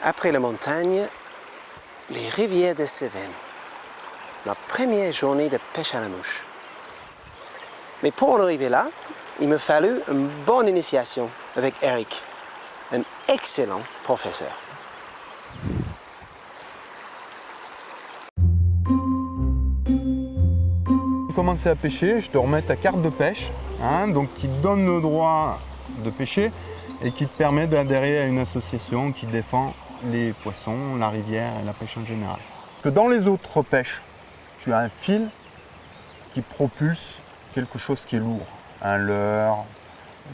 Après la montagne, les rivières de Cévennes. Ma première journée de pêche à la mouche. Mais pour en arriver là, il me fallut une bonne initiation avec Eric, un excellent professeur. Pour commencer à pêcher, je te remets ta carte de pêche, donc qui te donne le droit de pêcher et qui te permet d'adhérer à une association qui défend les poissons, la rivière et la pêche en général. Parce que dans les autres pêches, tu as un fil qui propulse quelque chose qui est lourd, un leurre,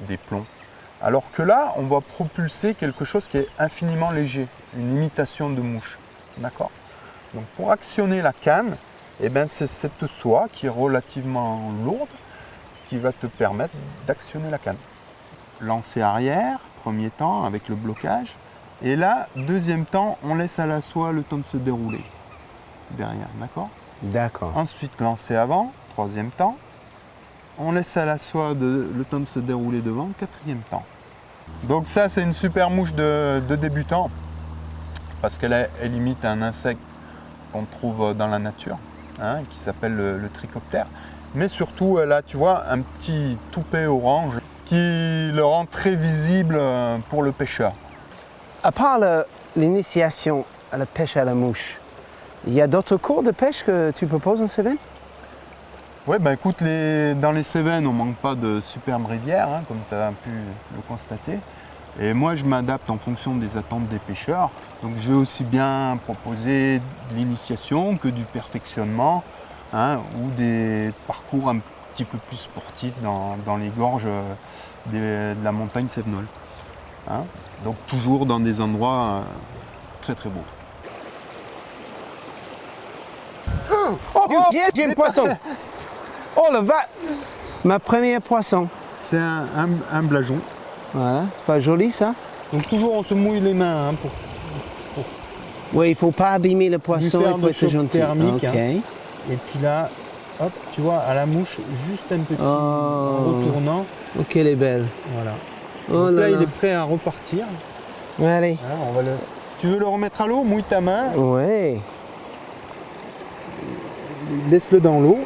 des plombs. Alors que là, on va propulser quelque chose qui est infiniment léger, une imitation de mouche. D'accord ? Donc pour actionner la canne, c'est cette soie qui est relativement lourde qui va te permettre d'actionner la canne. Lancer arrière, premier temps avec le blocage. Et là, deuxième temps, on laisse à la soie le temps de se dérouler derrière, d'accord ? D'accord. Ensuite, lancer avant, troisième temps. On laisse à la soie le temps de se dérouler devant, quatrième temps. Donc ça, c'est une super mouche de débutant parce qu'elle imite un insecte qu'on trouve dans la nature, qui s'appelle le trichoptère. Mais surtout, elle a, tu vois, un petit toupet orange qui le rend très visible pour le pêcheur. À part l'initiation à la pêche à la mouche, il y a d'autres cours de pêche que tu proposes en Cévennes? Oui, écoute, dans les Cévennes, on ne manque pas de superbes rivières, comme tu as pu le constater. Et moi, je m'adapte en fonction des attentes des pêcheurs. Donc, je vais aussi bien proposer de l'initiation que du perfectionnement, ou des parcours un petit peu plus sportifs dans les gorges de la montagne cévenole. Donc, toujours dans des endroits très très beaux. Oh, j'ai un poisson! Oh, le va! Ma première poisson. C'est un blason. Voilà, c'est pas joli ça? Donc toujours on se mouille les mains pour oui, il ne faut pas abîmer le poisson, il faut être gentil. Thermique, Okay. Et puis là, hop, tu vois, à la mouche, juste un petit retournant. Oh, qu'elle est belle. Voilà. Oh Donc là là, là. il est prêt à repartir. Allez. Voilà, Tu veux le remettre à l'eau? Mouille ta main. Oui. Laisse-le dans l'eau.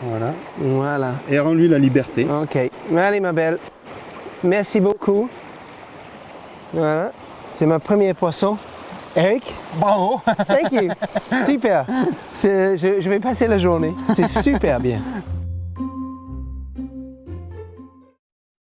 Voilà. Voilà. Et rends-lui la liberté. OK. Allez, ma belle. Merci beaucoup. Voilà. C'est ma première poisson. Eric? Bravo. Thank you. Super. Je vais passer la journée. C'est super bien.